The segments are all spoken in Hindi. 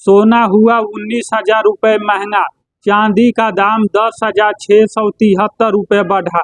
सोना हुआ 19,000 रुपये महंगा, चांदी का दाम 10,673 रुपये बढ़ा।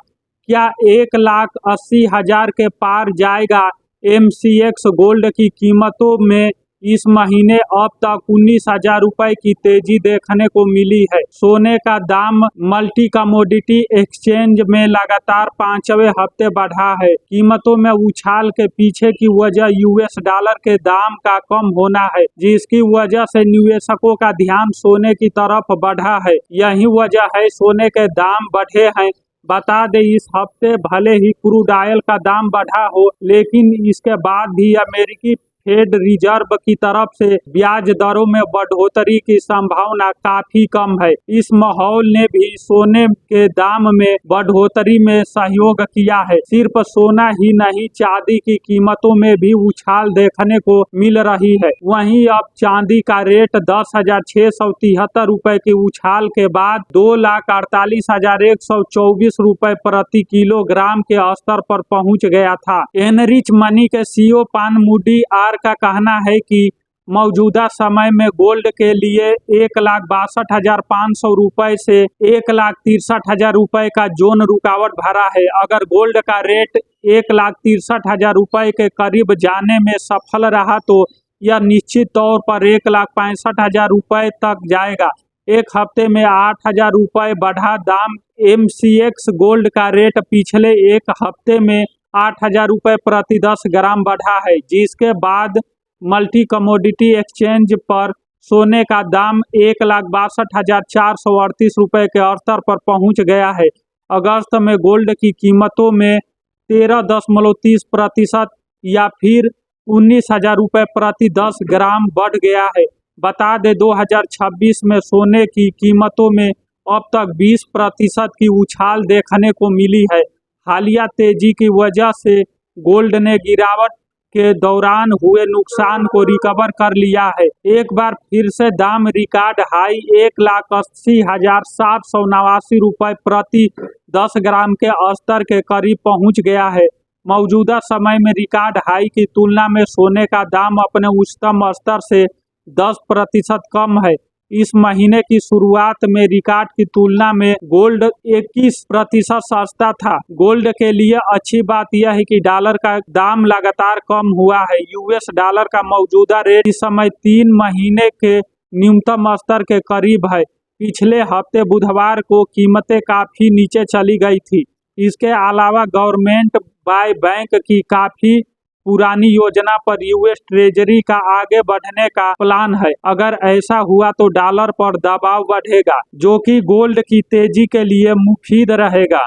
क्या 1,80,000 के पार जाएगा? एमसीएक्स गोल्ड की कीमतों में इस महीने अब तक 19,000 रुपये की तेजी देखने को मिली है। सोने का दाम मल्टी कमोडिटी एक्सचेंज में लगातार 5वें हफ्ते बढ़ा है। कीमतों में उछाल के पीछे की वजह यूएस डॉलर के दाम का कम होना है, जिसकी वजह से निवेशकों का ध्यान सोने की तरफ बढ़ा है। यही वजह है सोने के दाम बढ़े हैं। बता दें, इस हफ्ते भले ही क्रूड ऑयल का दाम बढ़ा हो, लेकिन इसके बाद भी अमेरिकी फेड रिजर्व की तरफ से ब्याज दरों में बढ़ोतरी की संभावना काफी कम है। इस माहौल ने भी सोने के दाम में बढ़ोतरी में सहयोग किया है। सिर्फ सोना ही नहीं, चांदी की कीमतों में भी उछाल देखने को मिल रही है। वहीं अब चांदी का रेट 10,673 रुपए के उछाल के बाद 2,48,124 रुपए प्रति किलोग्राम के स्तर पर पहुंच गया था। एनरिच मनी के सीईओ पानमुडी आर का कहना है कि मौजूदा समय में गोल्ड के लिए 1,62,500 रुपए से 1,63,000 रुपए का जोन रुकावट भरा है। अगर गोल्ड का रेट 1,63,000 रुपए के करीब जाने में सफल रहा तो यह निश्चित तौर पर 1,65,000 रुपए तक जाएगा। एक हफ्ते में 8,000 रुपए बढ़ा दाम। एमसीएक्स गोल्ड का रेट पिछले एक हफ्ते में 8,000 रुपये प्रति 10 ग्राम बढ़ा है, जिसके बाद मल्टी कमोडिटी एक्सचेंज पर सोने का दाम 1,62,438 रुपये के स्तर पर पहुंच गया है। अगस्त में गोल्ड की कीमतों में 13.30% या फिर 19,000 रुपये प्रति 10 ग्राम बढ़ गया है। बता दें, 2026 में सोने की कीमतों में अब तक 20% की उछाल देखने को मिली है। हालिया तेजी की वजह से गोल्ड ने गिरावट के दौरान हुए नुकसान को रिकवर कर लिया है। एक बार फिर से दाम रिकॉर्ड हाई 1,80,789 रुपये प्रति 10 ग्राम के स्तर के करीब पहुंच गया है। मौजूदा समय में रिकॉर्ड हाई की तुलना में सोने का दाम अपने उच्चतम स्तर से 10% कम है। इस महीने की शुरुआत में रिकॉर्ड की तुलना में गोल्ड 21% सस्ता था। गोल्ड के लिए अच्छी बात यह है कि डॉलर का दाम लगातार कम हुआ है। यूएस डॉलर का मौजूदा रेट इस समय 3 महीने के न्यूनतम स्तर के करीब है। पिछले हफ्ते बुधवार को कीमतें काफी नीचे चली गई थी। इसके अलावा गवर्नमेंट बाय बैंक की काफी पुरानी योजना पर यूएस ट्रेजरी का आगे बढ़ने का प्लान है। अगर ऐसा हुआ तो डॉलर पर दबाव बढ़ेगा, जो कि गोल्ड की तेजी के लिए मुफीद रहेगा।